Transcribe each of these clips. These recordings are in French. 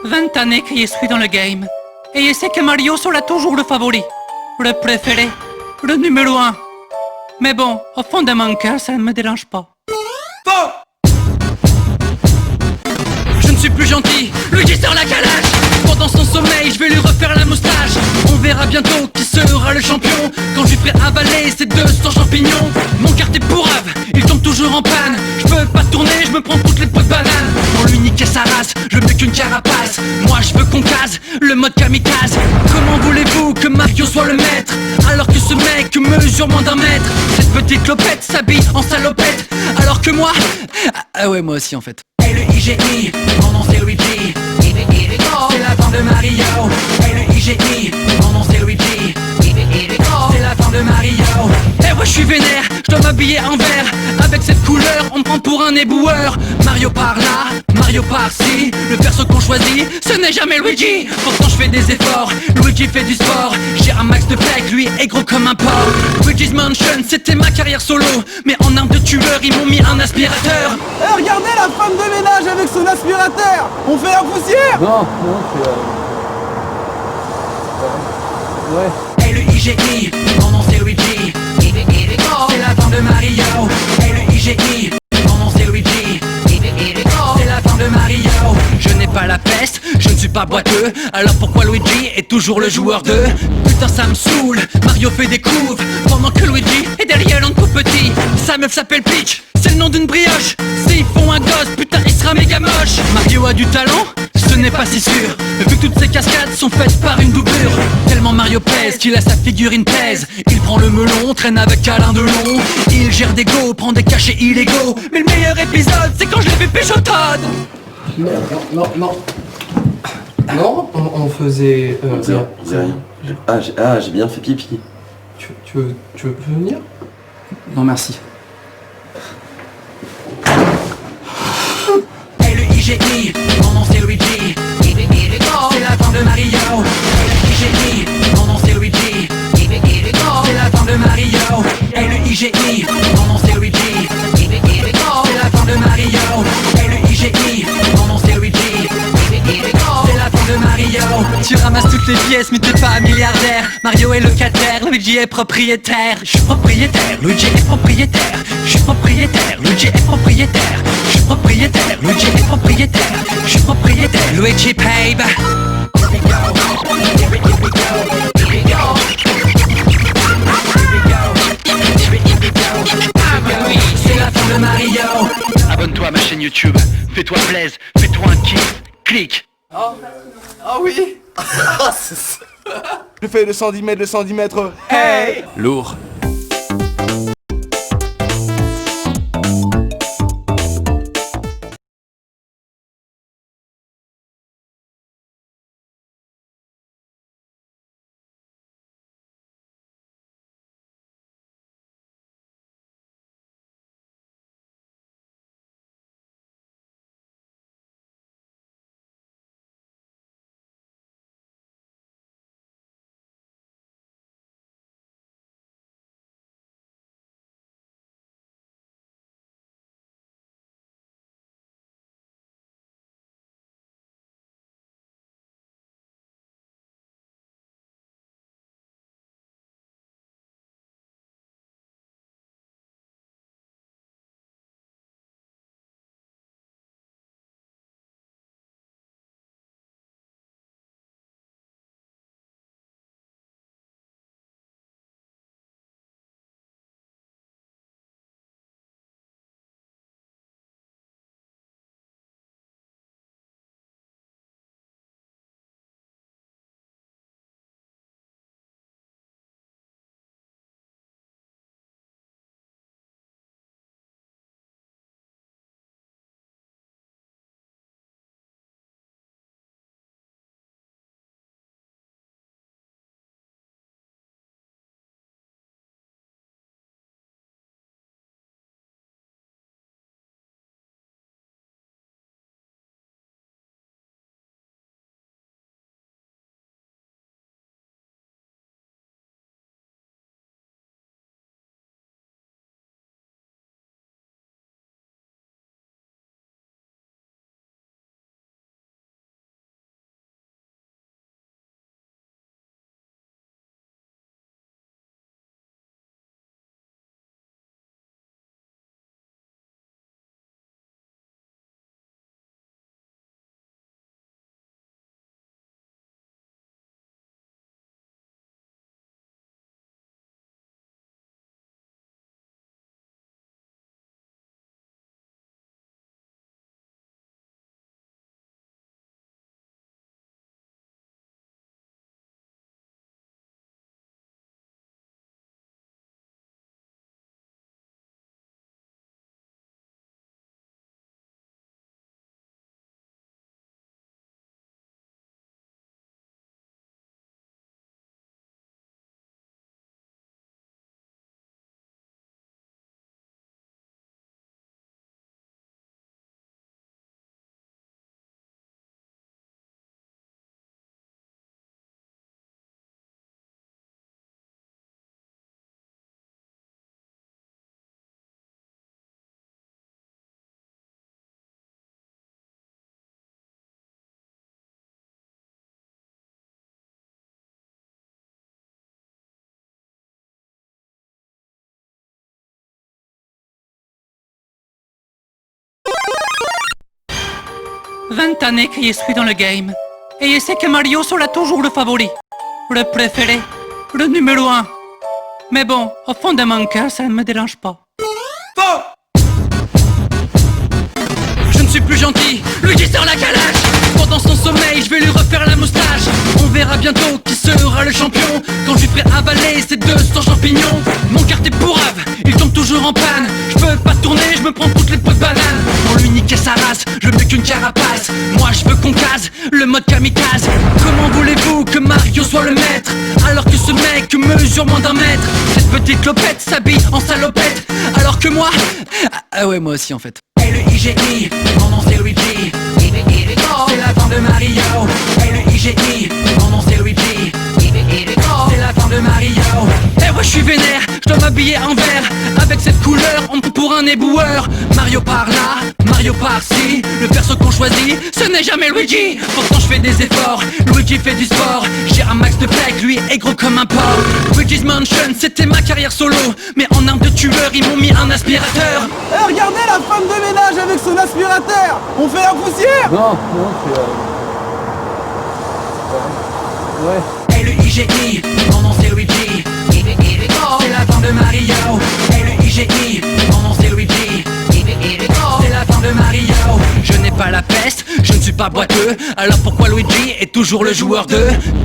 20 années que je suis dans le game. Et je sais que Mario sera toujours le favori, le préféré, le numéro 1. Mais bon, au fond de mon cœur, ça ne me dérange pas. Faux! Je ne suis plus gentil, Luigi sort la calache. Pendant son sommeil, je vais lui refaire la moustache. On verra bientôt qui sera le champion quand je lui ferai avaler ces 200 champignons. Mon carte est pourrave, il tombe toujours en panne. Je peux pas tourner, je me prends toutes les pots de banane. Pour lui niquer sa race, je veux qu'une carapace. Moi je veux qu'on case, le mode kamikaze. Comment voulez-vous que Mario soit le maître alors que ce mec mesure moins d'1 mètre? Cette petite clopette s'habille en salopette alors que moi... Ah ouais, moi aussi en fait. L-U-I-G-I, mon nom c'est Luigi. C'est la fin de Mario. L-U-I-G-I, mon nom c'est Luigi. C'est la fin de Mario. Eh ouais, je suis vénère, je dois m'habiller en vert. Avec cette couleur, on me prend pour un éboueur. Mario par là, Mario par-ci. Le perso qu'on choisit, ce n'est jamais Luigi. Pourtant je fais des efforts, Luigi fait du sport. J'ai un max de pec, lui est gros comme un porc. Luigi's Mansion, c'était ma carrière solo. Mais en arme de tueur, ils m'ont mis un aspirateur. Eh, regardez la femme de ménage avec son aspirateur. On fait la poussière. Non, ouais. L-U-I-G-I, mon nom c'est Luigi. C'est la fin de Mario. L-U-I-G-I, mon nom c'est Luigi. C'est la fin de Mario. Je n'ai pas la peste, je ne suis pas boiteux. Alors pourquoi Luigi est toujours le joueur 2? Putain ça me saoule, Mario fait des couves pendant que Luigi est derrière l'un tout petit. Sa meuf s'appelle Peach, c'est le nom d'une brioche. S'ils font un gosse, putain il sera méga moche. Mario a du talent, ce n'est pas si sûr, vu que toutes ces cascades sont faites par une doublure. Tellement Mario pèse qu'il a sa figurine pèse. Il prend le melon, traîne avec Alain Delon. Il gère des go, prend des cachets illégaux. Mais le meilleur épisode, c'est quand je l'ai vu pécho Todd. Non, on faisait... rien. J'ai bien fait pipi. Tu veux venir? Non merci. L-U-I-G-I, mon nom c'est Luigi. C'est la fin de Mario. L-U-I-G-I, mon nom c'est Luigi. C'est la fin de Mario. L-U-I-G-I, mon nom c'est Luigi. C'est la fin de Mario. L-U-I-G-I, mon nom c'est Luigi. C'est la fin de Mario. Tu ramasses toutes les pièces mais t'es pas milliardaire. Mario est locataire, Luigi est propriétaire. Je suis propriétaire, Luigi est propriétaire. Je suis propriétaire, Luigi est propriétaire. Je suis propriétaire, Luigi est propriétaire. Je suis propriétaire, Luigi paye. C'est la fin de Mario. Abonne-toi à ma chaîne YouTube, fais-toi plaisir, fais-toi un kiff, clique. Ah oui. Je fais le 110 mètres, le 110 mètres. Hey. Lourd. 20 années que je suis dans le game. Et je sais que Mario sera toujours le favori. Le préféré. Le numéro 1. Mais bon, au fond de mon cœur, ça ne me dérange pas. Je ne suis plus gentil, Luigi sort la calache. Pendant son sommeil, je vais lui refaire la moustache. On verra bientôt qui sera le champion quand je suis prêt à avaler ces 200 champignons. Mon carte est pourrave, il tombe toujours en panne. Je peux pas tourner, je me prends toutes les pots de banane. Pour lui niquer sa race, je veux qu'une carapace. Moi je veux qu'on case, le mode kamikaze. Comment voulez-vous que Mario soit le maître alors que ce mec mesure moins d'1 mètre? Cette petite clopette s'habille en salopette alors que moi... Ah ouais, moi aussi en fait. L-U-I-G-I, mon nom c'est Luigi. C'est la fin de Mario. L-U-I-G-I, mon nom c'est Luigi. C'est la fin de Mario. Eh ouais, je suis vénère, je dois m'habiller en vert. Avec cette couleur, on me prend pour un éboueur. Mario par là, Mario par-ci. Le perso qu'on choisit, ce n'est jamais Luigi. Pourtant je fais des efforts, Luigi fait du sport. J'ai un max de plaques, lui est gros comme un porc. Luigi's Mansion, c'était ma carrière solo. Mais en arme de tueur, ils m'ont mis un aspirateur. Eh, regardez la femme de ménage avec son aspirateur. On fait la poussière. Non, c'est... Ouais. L-U-I-G-I, mon nom c'est Luigi. C'est la fin de Mario. L-U-I-G-I, mon nom c'est Luigi. C'est la fin de Mario. Je n'ai pas la peste, je ne suis pas boiteux. Alors pourquoi Luigi est toujours le joueur 2?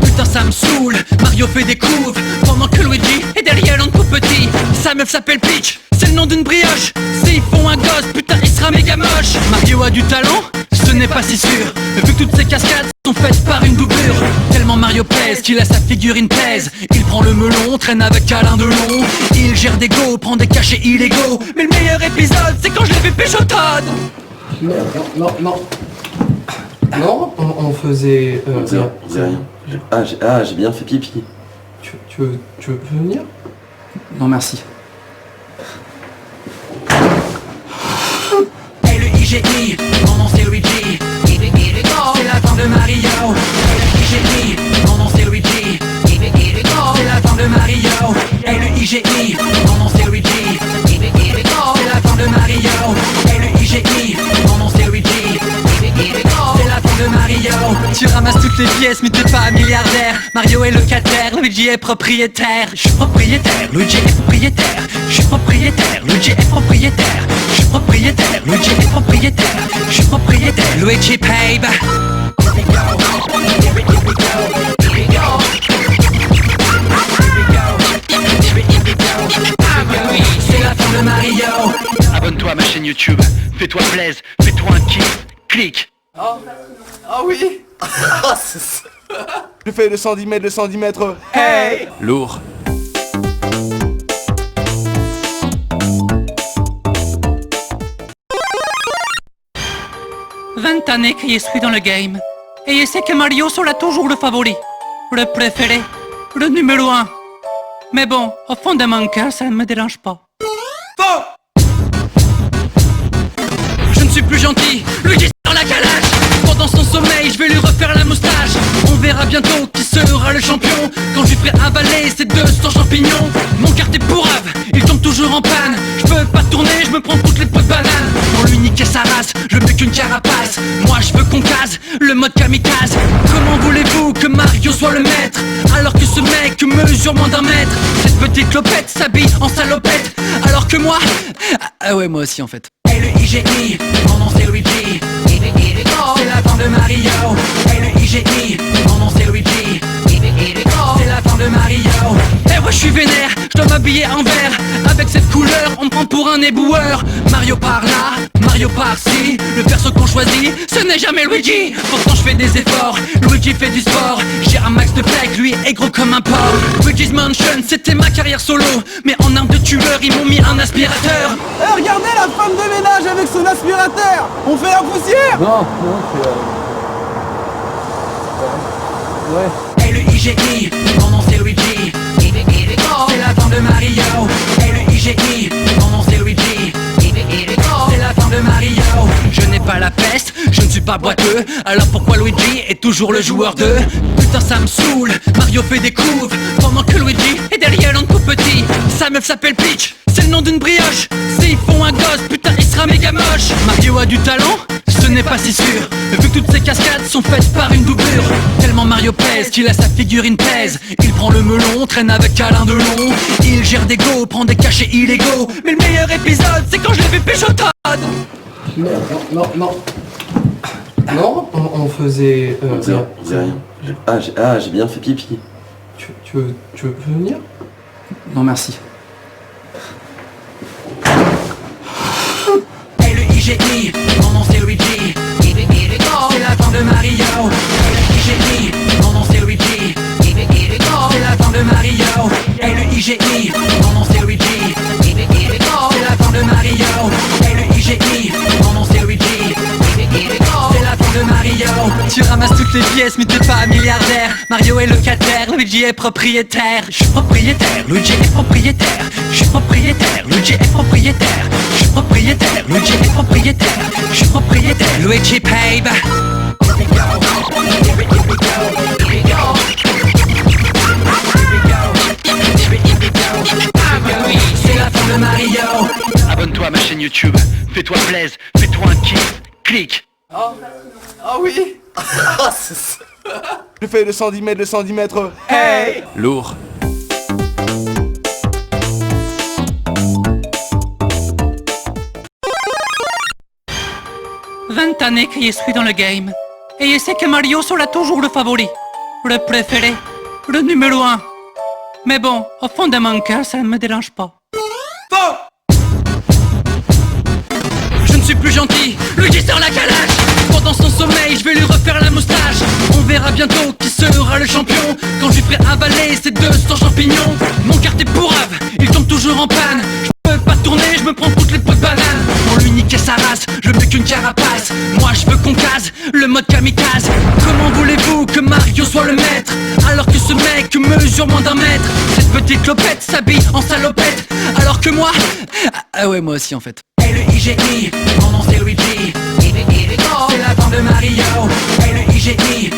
Putain ça me saoule, Mario fait des couves pendant que Luigi est derrière un tout petit. Sa meuf s'appelle Peach, c'est le nom d'une brioche. S'ils font un gosse, putain il sera méga moche. Mario a du talent, ce n'est pas si sûr, vu que toutes ces cascades sont faites par une doublure. Tellement Mario pèse qu'il a sa figurine plaise. Il prend le melon, traîne avec Alain Delon. Il gère des go, prend des cachets illégaux. Mais le meilleur épisode c'est quand je l'ai vu pécho Todd. Non, on faisait... On faisait rien. J'ai bien fait pipi. Tu veux venir? Non merci. L-U-I-G-I, mon nom c'est Luigi. C'est la fin de Mario. L-U-I-G-I, mon nom c'est Luigi. C'est la fin de Mario. L-U-I-G-I, mon nom c'est Luigi. C'est la fin de Mario. L-U-I-G-I, mon nom c'est Luigi. C'est la fin de Mario. Tu ramasses toutes les pièces mais t'es pas milliardaire. Mario est locataire, Luigi est propriétaire. Je suis propriétaire, Luigi est propriétaire. Je suis propriétaire, Luigi est propriétaire. Je suis propriétaire, Luigi est propriétaire. Je suis propriétaire, Luigi paye. C'est la fin de Mario. Abonne-toi à ma chaîne YouTube, fais-toi plaisir, fais-toi un kiff, clique. Ah oui. Je fais le 110 mètres, le 110 mètres. Hey. Lourd. « 20 années que je suis dans le game. Et je sais que Mario sera toujours le favori. Le préféré. Le numéro 1. Mais bon, au fond de mon cœur, ça ne me dérange pas. Je ne suis plus gentil, Luigi sort la calache. Pendant son sommeil, je vais lui refaire la moustache. On verra bientôt qui sera le champion quand je suis prêt à avaler ces 200 champignons. Mon carte est pourrave, il tombe toujours en panne. Je peux pas tourner, je me prends toutes les pots de banane. Pour lui niquer sa race, je veux qu'une carapace. Moi je veux qu'on case, le mode kamikaze. Comment voulez-vous que Mario soit le maître alors que ce mec mesure moins d'1 mètre? Cette petite clopette s'habille en salopette alors que moi... Ah ouais, moi aussi en fait. L-U-I-G-I, mon nom c'est Luigi. C'est la fin de Mario. L-U-I-G-I, mon nom c'est Luigi. C'est la fin de Mario. Eh ouais, je suis vénère, je dois m'habiller en vert. Avec cette couleur, on me prend pour un éboueur. Mario par là, Mario par-ci. Le perso qu'on choisit, ce n'est jamais Luigi. Pourtant je fais des efforts, Luigi fait du sport. J'ai un max de plaques, lui est gros comme un porc. Luigi's Mansion, c'était ma carrière solo. Mais en arme de tueur, ils m'ont mis un aspirateur. Eh, regardez la femme de ménage avec son aspirateur. On fait la poussière. Non, c'est... Ouais. L-U-I-G-I, mon nom c'est Luigi. C'est la fin de Mario. L-U-I-G-I, mon nom c'est Luigi. C'est la fin de Mario. Je n'ai pas la peste, je ne suis pas boiteux. Alors pourquoi Luigi est toujours le joueur 2? Putain ça me saoule, Mario fait des couves pendant que Luigi est derrière un tout petit. Sa meuf s'appelle Peach, c'est le nom d'une brioche. S'ils font un gosse, putain il sera méga moche. Mario a du talent, ce n'est n'est pas si sûr, vu que toutes ces cascades sont faites par une doublure. Tellement Mario pèse qu'il a sa figurine plaise. Il prend le melon, traîne avec Alain Delon. Il gère des go, prend des cachets illégaux. Mais le meilleur épisode, c'est quand je l'ai vu péchotade. Non, on faisait... On faisait rien. J'ai bien fait pipi. Tu veux venir? Non merci. Et le IGI, mon nom c'est Luigi. C'est la fin de Mario. Et le IGI, mon nom c'est Luigi. C'est la fin de Mario. Et le IGI, mon nom c'est Luigi. C'est la fin de Mario. Et le IGI, mon nom c'est Luigi. C'est la fin de Mario. Tu ramasses toutes les pièces mais t'es pas milliardaire. Mario est locataire, Luigi est propriétaire. Je suis propriétaire, Luigi est propriétaire. Je suis propriétaire, Luigi est propriétaire. Je suis propriétaire, Luigi est propriétaire. Je suis propriétaire, Luigi paye. C'est la fin de Mario. Abonne-toi à ma chaîne YouTube, fais-toi plaise, fais-toi un kiff, clique. Ah oui. Je fais le 110 mètres, le 110 mètres. Hey! Lourd. Vingt années que je suis dans le game. Et je sais que Mario sera toujours le favori, le préféré, le numéro 1. Mais bon, au fond de mon cœur, ça ne me dérange pas. Je ne suis plus gentil, Luigi sort la calache. Pendant son sommeil, je vais lui refaire la moustache. On verra bientôt qui sera le champion quand je lui ferai avaler ces 200 champignons. Mon carte est pourrave, il tombe toujours en panne. Je peux pas tourner, je me prends toutes les pots de banane. Pour lui niquer sa race, je veux qu'une carapace. Moi je veux qu'on case, le mode kamikaze. Comment voulez-vous que Mario soit le maître alors que ce mec mesure moins d'un mètre? Cette petite clopette s'habille en salopette alors que moi... Ah ouais, moi aussi en fait. Et le IGI, mon nom c'est Luigi. C'est la fin de Mario. Et le IGI,